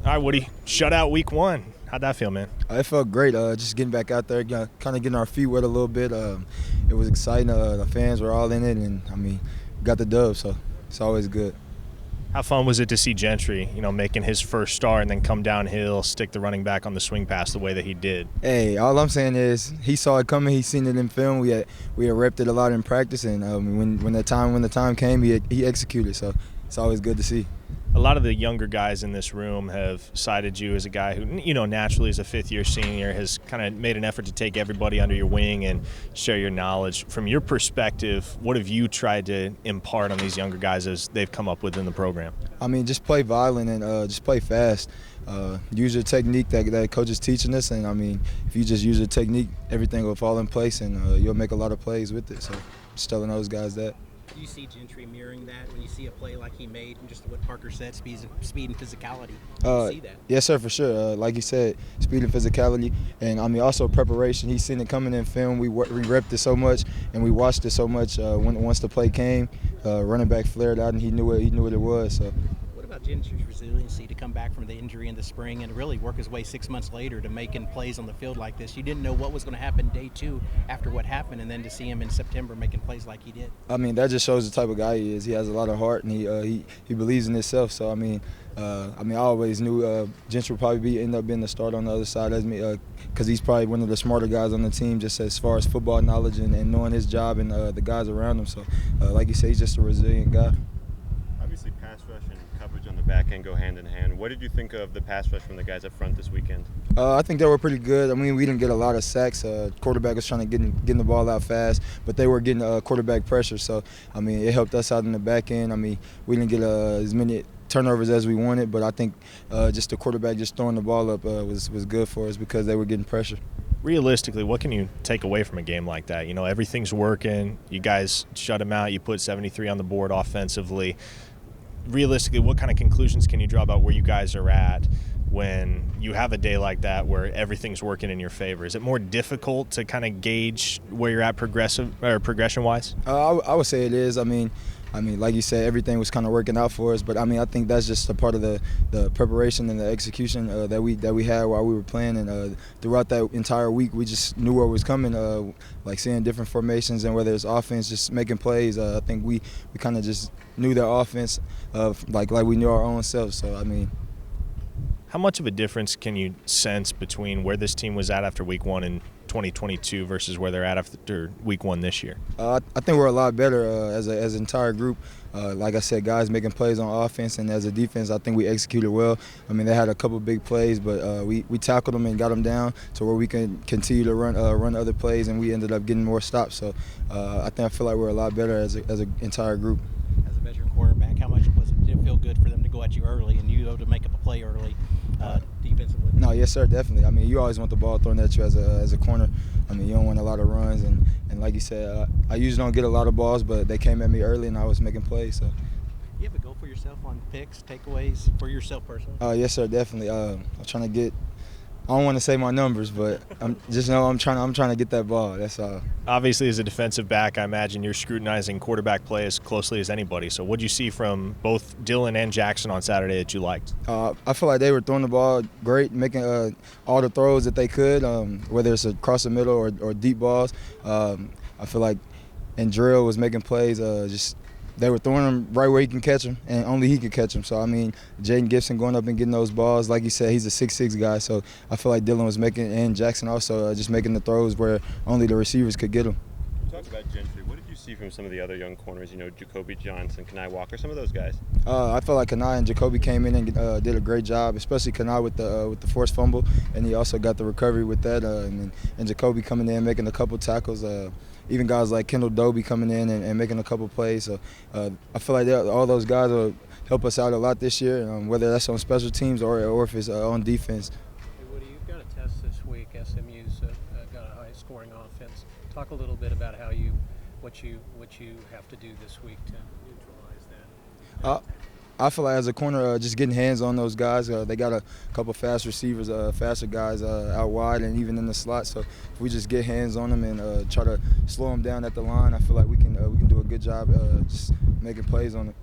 All right, Woody, shutout week one. How'd that feel, man? It felt great. Just getting back out there, kind of getting our feet wet a little bit. It was exciting. The fans were all in it, and got the dub, so it's always good. How fun was it to see Gentry, making his first start and then come downhill, stick the running back on the swing pass the way that he did? Hey, all I'm saying is he saw it coming. He seen it in film. We had repped it a lot in practice, and when the time came, he executed. So it's always good to see. A lot of the younger guys in this room have cited you as a guy who, naturally as a fifth-year senior has kind of made an effort to take everybody under your wing and share your knowledge. From your perspective, what have you tried to impart on these younger guys as they've come up within the program? Just play violent and just play fast. Use your technique that coach is teaching us, and if you just use your technique, everything will fall in place, and you'll make a lot of plays with it. So just telling those guys that. Do you see Gentry mirroring that when you see a play like he made and just what Parker said, speed and physicality? Do you see that? Yes, sir, for sure. Like you said, speed and physicality, and also preparation. He's seen it coming in film. We repped it so much, and we watched it so much. Once the play came, running back flared out, and he knew what it was. So. What about Gentry's resiliency to come back from the injury in the spring and really work his way 6 months later to making plays on the field like this? You didn't know what was going to happen day two after what happened, and then to see him in September making plays like he did. That just shows the type of guy he is. He has a lot of heart, and he believes in himself. So I always knew Gentry would probably end up being the starter on the other side as me, because he's probably one of the smarter guys on the team, just as far as football knowledge and knowing his job and the guys around him. So, like you say, he's just a resilient guy. Obviously, pass rush and coverage on the back end go hand in hand. What did you think of the pass rush from the guys up front this weekend? I think they were pretty good. We didn't get a lot of sacks. Quarterback was trying to get the ball out fast, but they were getting quarterback pressure. So, it helped us out in the back end. We didn't get as many turnovers as we wanted, but I think just the quarterback just throwing the ball up was good for us because they were getting pressure. Realistically, what can you take away from a game like that? Everything's working. You guys shut them out. You put 73 on the board offensively. Realistically, what kind of conclusions can you draw about where you guys are at when you have a day like that where everything's working in your favor? Is it more difficult to kind of gauge where you're at progression-wise? I would say it is. Like you said, everything was kind of working out for us, but I think that's just a part of the preparation and the execution that we had while we were playing, and throughout that entire week, we just knew what was coming, like seeing different formations and whether it's offense, just making plays. I think we kind of just knew their offense, like we knew our own selves. So how much of a difference can you sense between where this team was at after week one in 2022 versus where they're at after week one this year? I think we're a lot better as an entire group. Like I said, guys making plays on offense, and as a defense, I think we executed well. They had a couple big plays, but we tackled them and got them down to where we can continue to run other plays, and we ended up getting more stops. So I feel like we're a lot better as an entire group. As a veteran quarterback, how much did it feel good for them to go at you early and you to make up a play early defensively? No, yes, sir, definitely. You always want the ball thrown at you as a corner. You don't want a lot of runs, and like you said, I usually don't get a lot of balls, but they came at me early, and I was making plays. So. You have a goal for yourself on picks, takeaways for yourself personally? Yes, sir, definitely. I'm trying to get. I don't want to say my numbers, but I'm trying to get that ball. That's all. Obviously, as a defensive back, I imagine you're scrutinizing quarterback play as closely as anybody. So what did you see from both Dylan and Jackson on Saturday that you liked? I feel like they were throwing the ball great, making all the throws that they could, whether it's across the middle or deep balls. I feel like and Drill was making plays, they were throwing them right where he can catch them, and only he could catch them. So, Jaden Gibson going up and getting those balls, like you said, he's a 6'6" guy. So, I feel like Dylan was making, and Jackson also, just making the throws where only the receivers could get them. You talked about Gentry. What did you see from some of the other young corners, Jacoby Johnson, Kenai Walker, some of those guys? I felt like Kenai and Jacoby came in and did a great job, especially Kenai with the forced fumble, and he also got the recovery with that. And Jacoby coming in, making a couple tackles. Even guys like Kendall Doby coming in and making a couple plays. So I feel like all those guys will help us out a lot this year, whether that's on special teams or if it's on defense. Hey, Woody, you've got a test this week. SMU's got a high-scoring offense. Talk a little bit about what you have to do this week to neutralize that. I feel like as a corner, just getting hands on those guys. They got a couple fast receivers, faster guys out wide and even in the slot. So if we just get hands on them and try to slow them down at the line, I feel like we can do a good job just making plays on it.